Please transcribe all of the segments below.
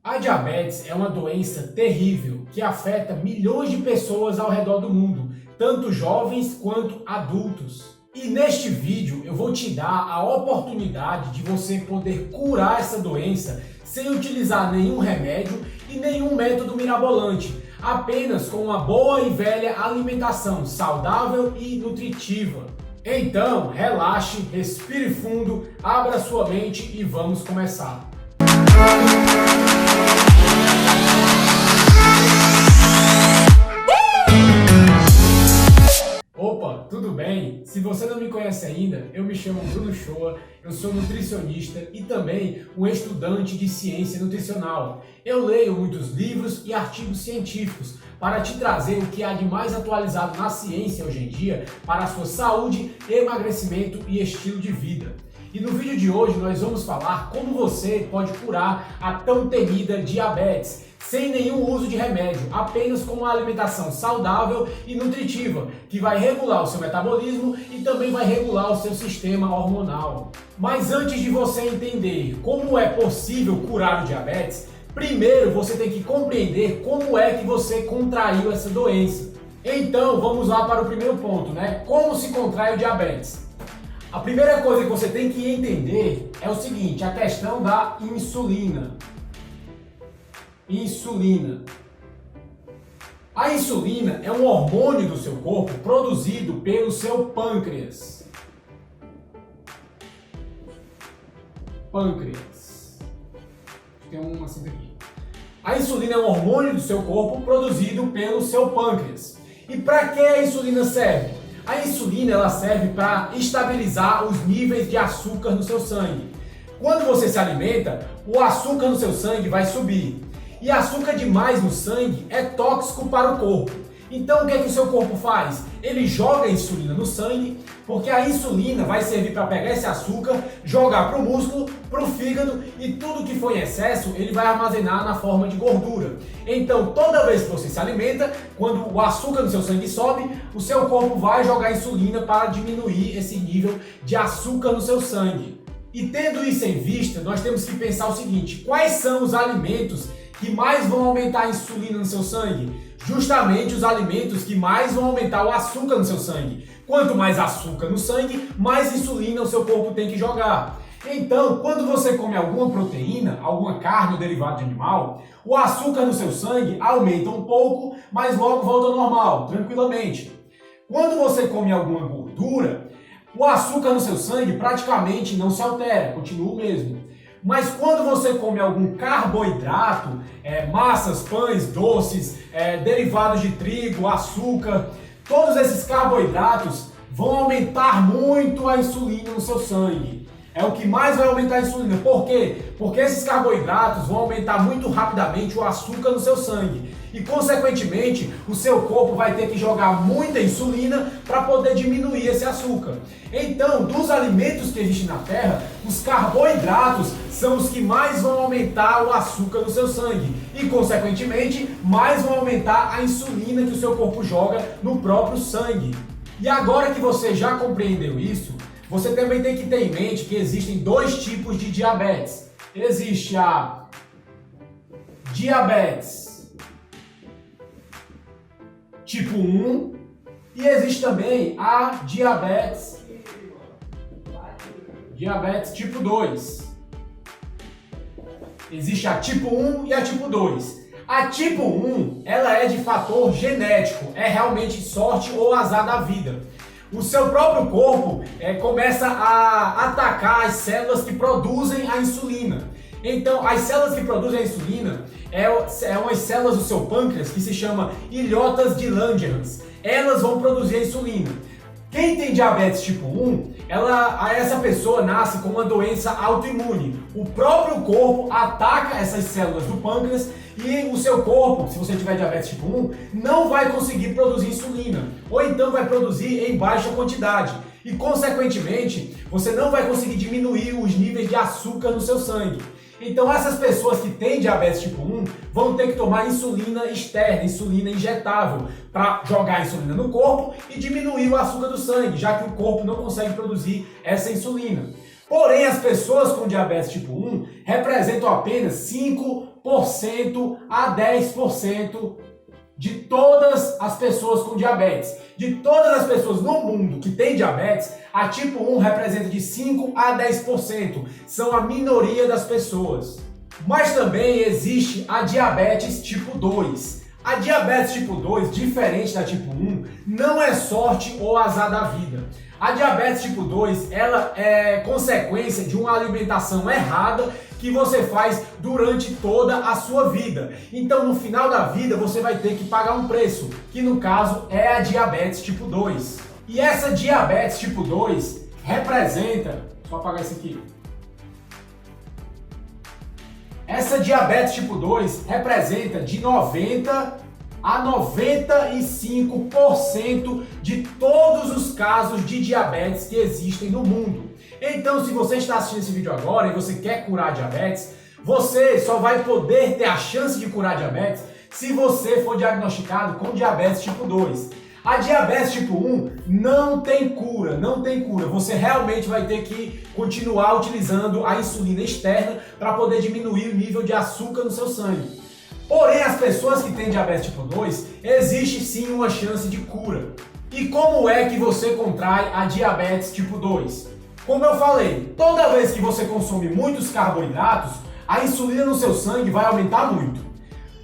A diabetes é uma doença terrível que afeta milhões de pessoas ao redor do mundo, tanto jovens quanto adultos. E neste vídeo eu vou te dar a oportunidade de você poder curar essa doença sem utilizar nenhum remédio e nenhum método mirabolante, apenas com uma boa e velha alimentação saudável e nutritiva. Então, relaxe, respire fundo, abra sua mente e vamos começar. Opa, tudo bem? Se você não me conhece ainda, eu me chamo Bruno Shoa, eu sou nutricionista e também um estudante de ciência nutricional. Eu leio muitos livros e artigos científicos para te trazer o que há de mais atualizado na ciência hoje em dia para a sua saúde, emagrecimento e estilo de vida. E no vídeo de hoje nós vamos falar como você pode curar a tão temida diabetes, sem nenhum uso de remédio, apenas com uma alimentação saudável e nutritiva, que vai regular o seu metabolismo e também vai regular o seu sistema hormonal. Mas antes de você entender como é possível curar o diabetes, primeiro você tem que compreender como é que você contraiu essa doença. Então vamos lá para o primeiro ponto, né? Como se contrai o diabetes? A primeira coisa que você tem que entender é o seguinte, a questão da insulina. Insulina. A insulina é um hormônio do seu corpo produzido pelo seu pâncreas. Pâncreas. Tem uma assim aqui. A insulina é um hormônio do seu corpo produzido pelo seu pâncreas. E para que a insulina serve? A insulina ela serve para estabilizar os níveis de açúcar no seu sangue. Quando você se alimenta, o açúcar no seu sangue vai subir. E açúcar demais no sangue é tóxico para o corpo. Então o que é que o seu corpo faz? Ele joga a insulina no sangue, porque a insulina vai servir para pegar esse açúcar, jogar para o músculo, para o fígado e tudo que for em excesso ele vai armazenar na forma de gordura. Então toda vez que você se alimenta, quando o açúcar no seu sangue sobe, o seu corpo vai jogar insulina para diminuir esse nível de açúcar no seu sangue. E tendo isso em vista, nós temos que pensar o seguinte, quais são os alimentos que mais vão aumentar a insulina no seu sangue? Justamente os alimentos que mais vão aumentar o açúcar no seu sangue. Quanto mais açúcar no sangue, mais insulina o seu corpo tem que jogar. Então, quando você come alguma proteína, alguma carne ou derivado de animal, o açúcar no seu sangue aumenta um pouco, mas logo volta ao normal, tranquilamente. Quando você come alguma gordura, o açúcar no seu sangue praticamente não se altera, continua o mesmo. Mas quando você come algum carboidrato, massas, pães, doces, derivados de trigo, açúcar, todos esses carboidratos vão aumentar muito a insulina no seu sangue. É o que mais vai aumentar a insulina. Por quê? Porque esses carboidratos vão aumentar muito rapidamente o açúcar no seu sangue. E, consequentemente, o seu corpo vai ter que jogar muita insulina para poder diminuir esse açúcar. Então, dos alimentos que existem na Terra, os carboidratos são os que mais vão aumentar o açúcar no seu sangue. E, consequentemente, mais vão aumentar a insulina que o seu corpo joga no próprio sangue. E agora que você já compreendeu isso, você também tem que ter em mente que existem dois tipos de diabetes. Existe a diabetes tipo 1 e existe também a diabetes tipo 2. Existe a tipo 1 e a tipo 2. A tipo 1, ela é de fator genético, é realmente sorte ou azar da vida. O seu próprio corpo começa a atacar as células que produzem a insulina. Então, as células que produzem a insulina são as células do seu pâncreas que se chama ilhotas de Langerhans. Elas vão produzir a insulina. Quem tem diabetes tipo 1, essa pessoa nasce com uma doença autoimune. O próprio corpo ataca essas células do pâncreas e o seu corpo, se você tiver diabetes tipo 1, não vai conseguir produzir insulina. Ou então vai produzir em baixa quantidade. E, consequentemente, você não vai conseguir diminuir os níveis de açúcar no seu sangue. Então essas pessoas que têm diabetes tipo 1 vão ter que tomar insulina externa, insulina injetável, para jogar a insulina no corpo e diminuir o açúcar do sangue, já que o corpo não consegue produzir essa insulina. Porém, as pessoas com diabetes tipo 1 representam apenas 5 0,5% a 10% de todas as pessoas com diabetes. De todas as pessoas no mundo que têm diabetes, a tipo 1 representa de 5 a 10%. São a minoria das pessoas. Mas também existe a diabetes tipo 2. A diabetes tipo 2, diferente da tipo 1, não é sorte ou azar da vida. A diabetes tipo 2, ela é consequência de uma alimentação errada que você faz durante toda a sua vida. Então, no final da vida, você vai ter que pagar um preço, que no caso é a diabetes tipo 2. E essa diabetes tipo 2 representa... Só apagar isso aqui. Essa diabetes tipo 2 representa de 90 a 95% de todos os casos de diabetes que existem no mundo. Então, se você está assistindo esse vídeo agora e você quer curar diabetes, você só vai poder ter a chance de curar diabetes se você for diagnosticado com diabetes tipo 2. A diabetes tipo 1 não tem cura, não tem cura. Você realmente vai ter que continuar utilizando a insulina externa para poder diminuir o nível de açúcar no seu sangue. Porém, as pessoas que têm diabetes tipo 2, existe sim uma chance de cura. E como é que você contrai a diabetes tipo 2? Como eu falei, toda vez que você consome muitos carboidratos, a insulina no seu sangue vai aumentar muito.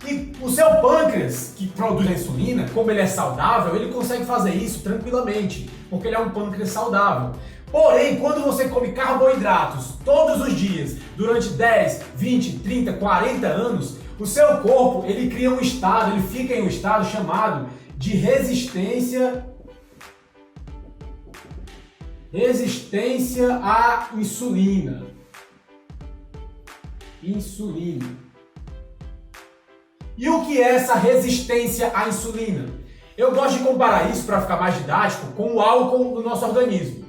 E o seu pâncreas, que produz a insulina, como ele é saudável, ele consegue fazer isso tranquilamente, porque ele é um pâncreas saudável. Porém, quando você come carboidratos todos os dias, durante 10, 20, 30, 40 anos, o seu corpo, ele cria um estado, ele fica em um estado chamado de resistência à insulina. E o que é essa resistência à insulina? Eu gosto de comparar isso, para ficar mais didático, com o álcool do nosso organismo.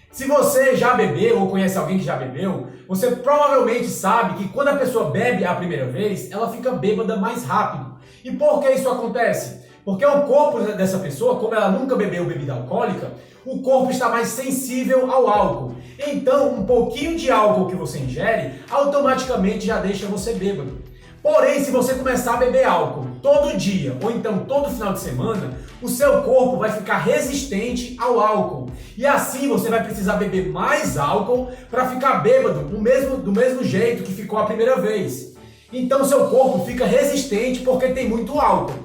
Se você já bebeu ou conhece alguém que já bebeu, você provavelmente sabe que quando a pessoa bebe a primeira vez, ela fica bêbada mais rápido. E por que isso acontece? Porque o corpo dessa pessoa, como ela nunca bebeu bebida alcoólica, o corpo está mais sensível ao álcool. Então, um pouquinho de álcool que você ingere, automaticamente já deixa você bêbado. Porém, se você começar a beber álcool todo dia ou então todo final de semana, o seu corpo vai ficar resistente ao álcool. E assim você vai precisar beber mais álcool para ficar bêbado do mesmo jeito que ficou a primeira vez. Então o seu corpo fica resistente porque tem muito álcool.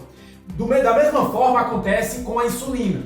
Da mesma forma acontece com a insulina.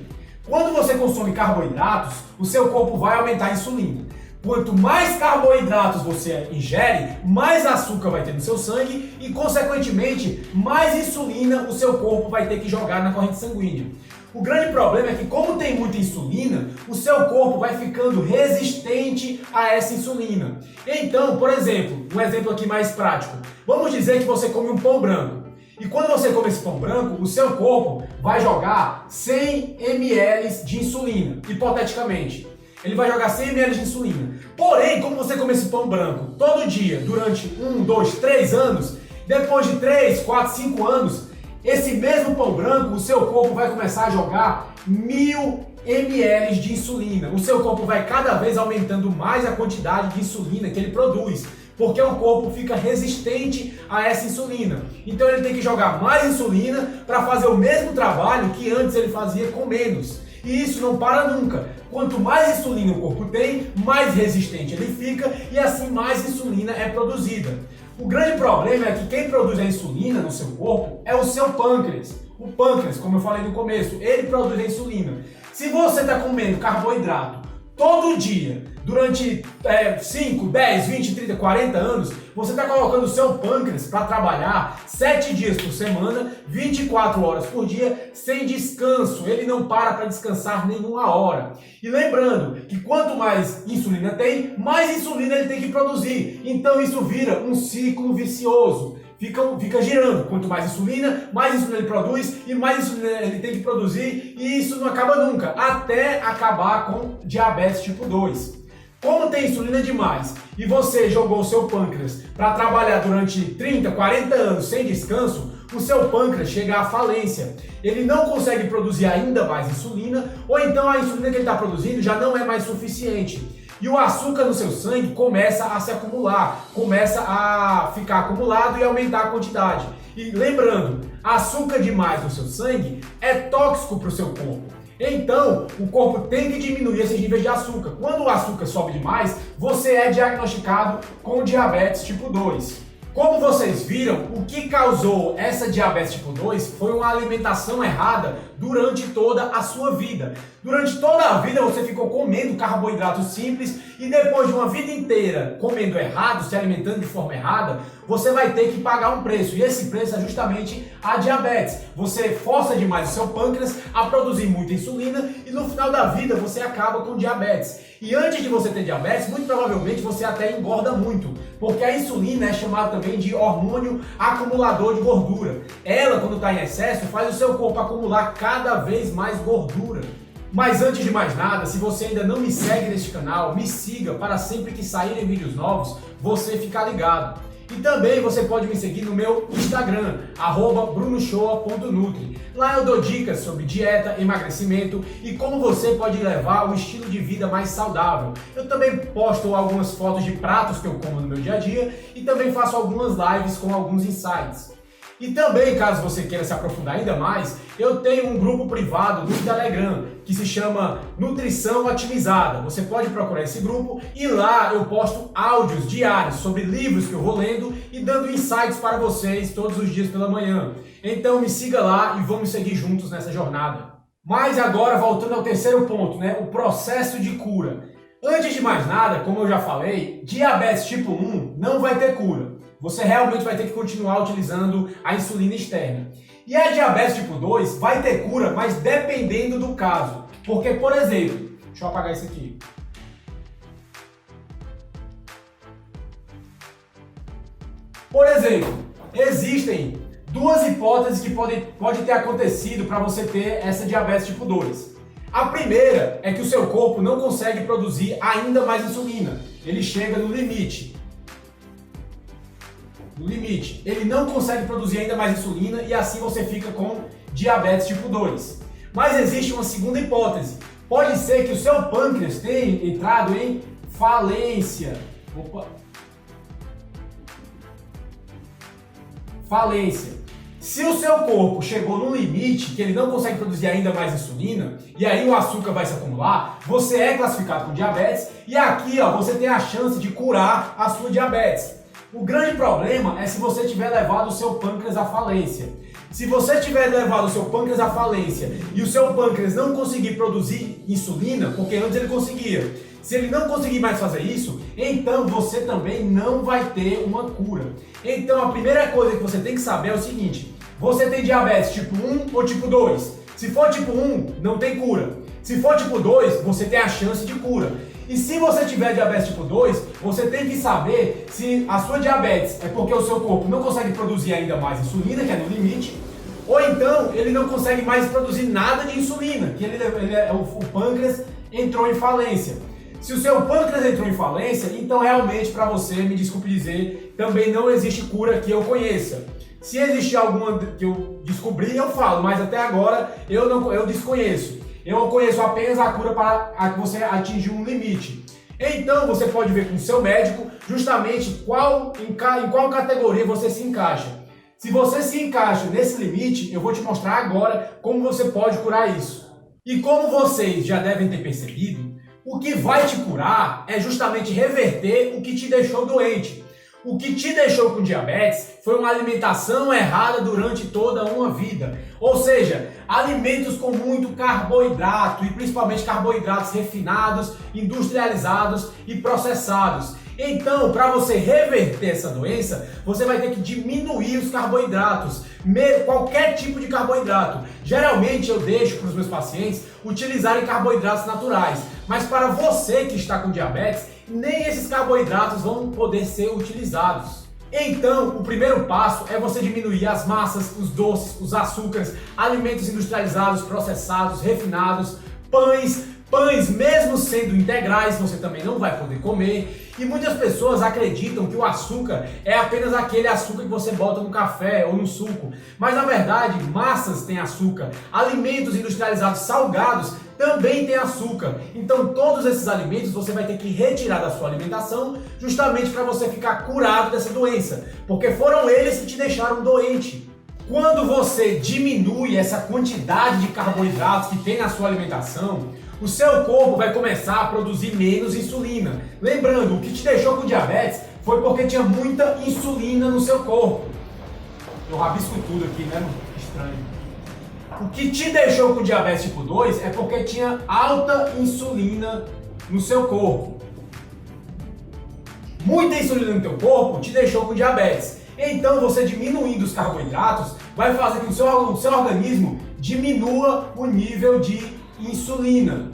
Quando você consome carboidratos, o seu corpo vai aumentar a insulina. Quanto mais carboidratos você ingere, mais açúcar vai ter no seu sangue e, consequentemente, mais insulina o seu corpo vai ter que jogar na corrente sanguínea. O grande problema é que, como tem muita insulina, o seu corpo vai ficando resistente a essa insulina. Então, por exemplo, um exemplo aqui mais prático. Vamos dizer que você come um pão branco. E quando você come esse pão branco, o seu corpo vai jogar 100 ml de insulina, hipoteticamente. Ele vai jogar 100 ml de insulina. Porém, como você come esse pão branco todo dia, durante 1, 2, 3 anos, depois de 3, 4, 5 anos, esse mesmo pão branco, o seu corpo vai começar a jogar 1000 ml de insulina. O seu corpo vai cada vez aumentando mais a quantidade de insulina que ele produz, porque o corpo fica resistente a essa insulina. Então ele tem que jogar mais insulina para fazer o mesmo trabalho que antes ele fazia com menos. E isso não para nunca. Quanto mais insulina o corpo tem, mais resistente ele fica e assim mais insulina é produzida. O grande problema é que quem produz a insulina no seu corpo é o seu pâncreas. O pâncreas, como eu falei no começo, ele produz a insulina. Se você está comendo carboidrato todo dia, durante 5, 10, 20, 30, 40 anos, você está colocando o seu pâncreas para trabalhar 7 dias por semana, 24 horas por dia, sem descanso. Ele não para descansar nenhuma hora. E lembrando que quanto mais insulina tem, mais insulina ele tem que produzir. Então isso vira um ciclo vicioso. Fica girando. Quanto mais insulina ele produz e mais insulina ele tem que produzir e isso não acaba nunca, até acabar com diabetes tipo 2. Como tem insulina demais e você jogou o seu pâncreas para trabalhar durante 30, 40 anos sem descanso, o seu pâncreas chega à falência. Ele não consegue produzir ainda mais insulina ou então a insulina que ele está produzindo já não é mais suficiente. E o açúcar no seu sangue começa a se acumular, começa a ficar acumulado e aumentar a quantidade. E lembrando, açúcar demais no seu sangue é tóxico para o seu corpo. Então, o corpo tem que diminuir esses níveis de açúcar. Quando o açúcar sobe demais, você é diagnosticado com diabetes tipo 2. Como vocês viram, o que causou essa diabetes tipo 2 foi uma alimentação errada durante toda a sua vida. Durante toda a vida você ficou comendo carboidratos simples e depois de uma vida inteira comendo errado, se alimentando de forma errada, você vai ter que pagar um preço. E esse preço é justamente a diabetes. Você força demais o seu pâncreas a produzir muita insulina e no final da vida você acaba com diabetes. E antes de você ter diabetes, muito provavelmente você até engorda muito, porque a insulina é chamada também de hormônio acumulador de gordura. Ela, quando está em excesso, faz o seu corpo acumular cada vez mais gordura. Mas antes de mais nada, se você ainda não me segue neste canal, me siga para sempre que saírem vídeos novos, você ficar ligado. E também você pode me seguir no meu Instagram, @brunoshoa.nutri. Lá eu dou dicas sobre dieta, emagrecimento e como você pode levar um estilo de vida mais saudável. Eu também posto algumas fotos de pratos que eu como no meu dia a dia e também faço algumas lives com alguns insights. E também, caso você queira se aprofundar ainda mais, eu tenho um grupo privado no Telegram que se chama Nutrição Otimizada. Você pode procurar esse grupo e lá eu posto áudios diários sobre livros que eu vou lendo e dando insights para vocês todos os dias pela manhã. Então me siga lá e vamos seguir juntos nessa jornada. Mas agora, voltando ao terceiro ponto, o processo de cura. Antes de mais nada, como eu já falei, diabetes tipo 1 não vai ter cura. Você realmente vai ter que continuar utilizando a insulina externa. E a diabetes tipo 2 vai ter cura, mas dependendo do caso. Porque, por exemplo, deixa eu apagar isso aqui. Por exemplo, existem duas hipóteses que pode ter acontecido para você ter essa diabetes tipo 2. A primeira é que o seu corpo não consegue produzir ainda mais insulina. Ele chega no limite. Ele não consegue produzir ainda mais insulina e assim você fica com diabetes tipo 2. Mas existe uma segunda hipótese. Pode ser que o seu pâncreas tenha entrado em falência. Se o seu corpo chegou no limite, que ele não consegue produzir ainda mais insulina, e aí o açúcar vai se acumular, você é classificado com diabetes e aqui você tem a chance de curar a sua diabetes. O grande problema é se você tiver levado o seu pâncreas à falência. Se você tiver levado o seu pâncreas à falência e o seu pâncreas não conseguir produzir insulina, porque antes ele conseguia, se ele não conseguir mais fazer isso, então você também não vai ter uma cura. Então a primeira coisa que você tem que saber é o seguinte: você tem diabetes tipo 1 ou tipo 2? Se for tipo 1, não tem cura. Se for tipo 2, você tem a chance de cura. E se você tiver diabetes tipo 2, você tem que saber se a sua diabetes é porque o seu corpo não consegue produzir ainda mais insulina, que é no limite, ou então ele não consegue mais produzir nada de insulina, que o pâncreas entrou em falência. Se o seu pâncreas entrou em falência, então realmente para você, me desculpe dizer, também não existe cura que eu conheça. Se existir alguma que eu descobri, eu falo, mas até agora eu desconheço. Eu conheço apenas a cura para que você atingir um limite. Então você pode ver com o seu médico justamente em qual categoria você se encaixa. Se você se encaixa nesse limite, eu vou te mostrar agora como você pode curar isso. E como vocês já devem ter percebido, o que vai te curar é justamente reverter o que te deixou doente. O que te deixou com diabetes foi uma alimentação errada durante toda uma vida. Ou seja, alimentos com muito carboidrato e principalmente carboidratos refinados, industrializados e processados. Então, para você reverter essa doença, você vai ter que diminuir os carboidratos, qualquer tipo de carboidrato. Geralmente eu deixo para os meus pacientes utilizarem carboidratos naturais, mas para você que está com diabetes, nem esses carboidratos vão poder ser utilizados. Então, o primeiro passo é você diminuir as massas, os doces, os açúcares, alimentos industrializados, processados, refinados, pães mesmo sendo integrais, você também não vai poder comer. E muitas pessoas acreditam que o açúcar é apenas aquele açúcar que você bota no café ou no suco. Mas na verdade, massas têm açúcar, alimentos industrializados salgados também têm açúcar. Então todos esses alimentos você vai ter que retirar da sua alimentação justamente para você ficar curado dessa doença, porque foram eles que te deixaram doente. Quando você diminui essa quantidade de carboidratos que tem na sua alimentação, o seu corpo vai começar a produzir menos insulina. Lembrando, o que te deixou com diabetes foi porque tinha muita insulina no seu corpo. Eu rabisco tudo aqui, né? Estranho. O que te deixou com diabetes tipo 2 é porque tinha alta insulina no seu corpo. Muita insulina no teu corpo te deixou com diabetes. Então você diminuindo os carboidratos vai fazer com que o seu organismo diminua o nível de insulina.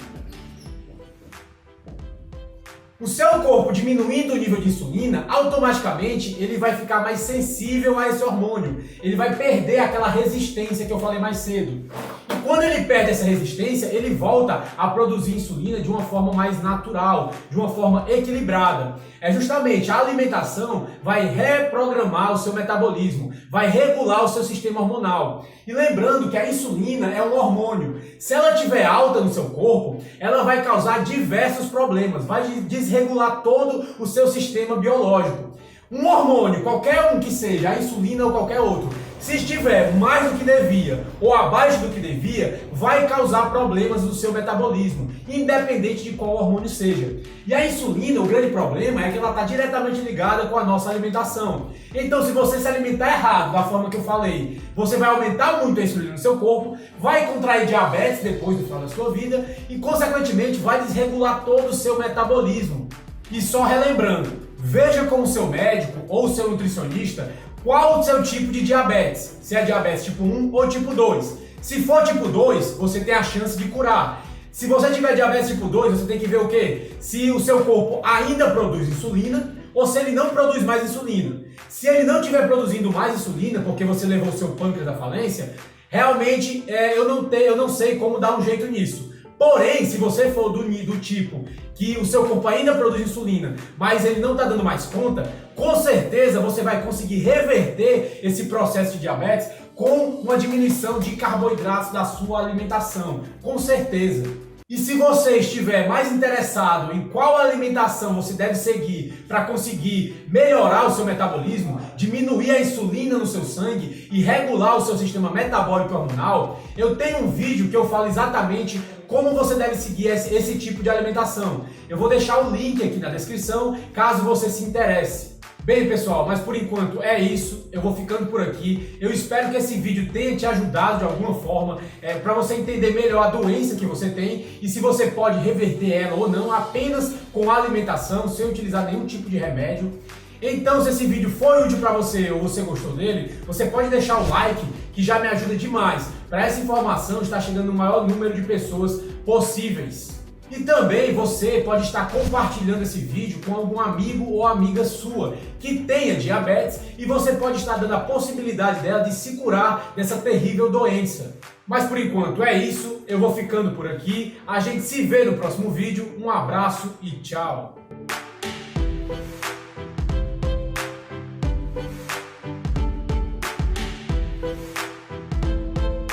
O seu corpo diminuindo o nível de insulina, automaticamente ele vai ficar mais sensível a esse hormônio. Ele vai perder aquela resistência que eu falei mais cedo. E quando ele perde essa resistência, ele volta a produzir insulina de uma forma mais natural, de uma forma equilibrada. É justamente a alimentação vai reprogramar o seu metabolismo, vai regular o seu sistema hormonal. E lembrando que a insulina é um hormônio. Se ela estiver alta no seu corpo, ela vai causar diversos problemas, vai desregular todo o seu sistema biológico. Um hormônio, qualquer um que seja, a insulina ou qualquer outro, se estiver mais do que devia ou abaixo do que devia, vai causar problemas no seu metabolismo, independente de qual hormônio seja. E a insulina, o grande problema é que ela está diretamente ligada com a nossa alimentação. Então, se você se alimentar errado, da forma que eu falei, você vai aumentar muito a insulina no seu corpo, vai contrair diabetes depois do final da sua vida e, consequentemente, vai desregular todo o seu metabolismo. E só relembrando, veja com o seu médico ou o seu nutricionista qual o seu tipo de diabetes, se é diabetes tipo 1 ou tipo 2. Se for tipo 2, você tem a chance de curar. Se você tiver diabetes tipo 2, você tem que ver o quê? Se o seu corpo ainda produz insulina ou se ele não produz mais insulina. Se ele não estiver produzindo mais insulina porque você levou o seu pâncreas à falência, realmente eu não sei como dar um jeito nisso. Porém, se você for do tipo que o seu corpo ainda produz insulina, mas ele não está dando mais conta, com certeza você vai conseguir reverter esse processo de diabetes com uma diminuição de carboidratos da sua alimentação, com certeza. E se você estiver mais interessado em qual alimentação você deve seguir para conseguir melhorar o seu metabolismo, diminuir a insulina no seu sangue e regular o seu sistema metabólico hormonal, eu tenho um vídeo que eu falo exatamente como você deve seguir esse tipo de alimentação. Eu vou deixar o link aqui na descrição, caso você se interesse. Bem, pessoal, mas por enquanto é isso, eu vou ficando por aqui. Eu espero que esse vídeo tenha te ajudado de alguma forma para você entender melhor a doença que você tem e se você pode reverter ela ou não apenas com a alimentação, sem utilizar nenhum tipo de remédio. Então, se esse vídeo foi útil para você ou você gostou dele, você pode deixar o like, que já me ajuda demais para essa informação estar chegando no maior número de pessoas possíveis. E também você pode estar compartilhando esse vídeo com algum amigo ou amiga sua que tenha diabetes e você pode estar dando a possibilidade dela de se curar dessa terrível doença. Mas por enquanto é isso, eu vou ficando por aqui, a gente se vê no próximo vídeo, um abraço e tchau!